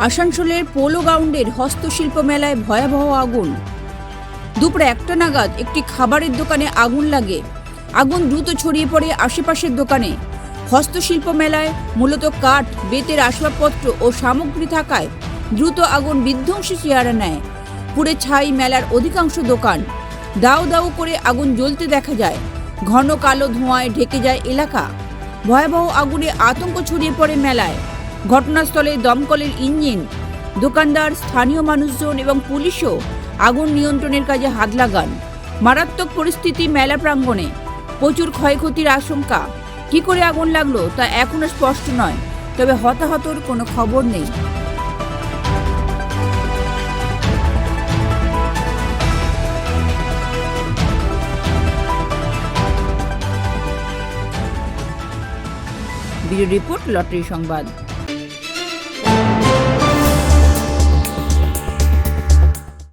আসানসোলের পোলো গ্রাউন্ডের হস্তশিল্প মেলায় ভয়াবহ আগুন। দুপুরে 1টা নাগাদ একটি খাবারের দোকানে আগুন লাগে। আগুন দ্রুত ছড়িয়ে পড়ে আশেপাশের দোকানে। হস্তশিল্প মেলায় মূলত কাঠ, বেতের আসবাবপত্র ও সামগ্রী থাকায় দ্রুত আগুন বিধ্বংসী চেহারা নেয়। পুড়ে ছাই মেলার অধিকাংশ দোকান। দাউ দাউ করে আগুন জ্বলতে দেখা যায়। ঘন কালো ধোঁয়ায় ঢেকে যায় এলাকা। ভয়াবহ আগুনে আতঙ্ক ছড়িয়ে পড়ে মেলায়। ঘটনাস্থলে দমকলের ইঞ্জিন, দোকানদার, স্থানীয় মানুষজন এবং পুলিশও আগুন নিয়ন্ত্রণের কাজে হাত লাগান। মারাত্মক পরিস্থিতি মেলা প্রাঙ্গণে। প্রচুর ক্ষয়ক্ষতির আশঙ্কা। কী করে আগুন লাগলো তা এখনো স্পষ্ট নয়, তবে হতাহতর কোনো খবর নেই। ব্যুরো রিপোর্ট, লটারি সংবাদ।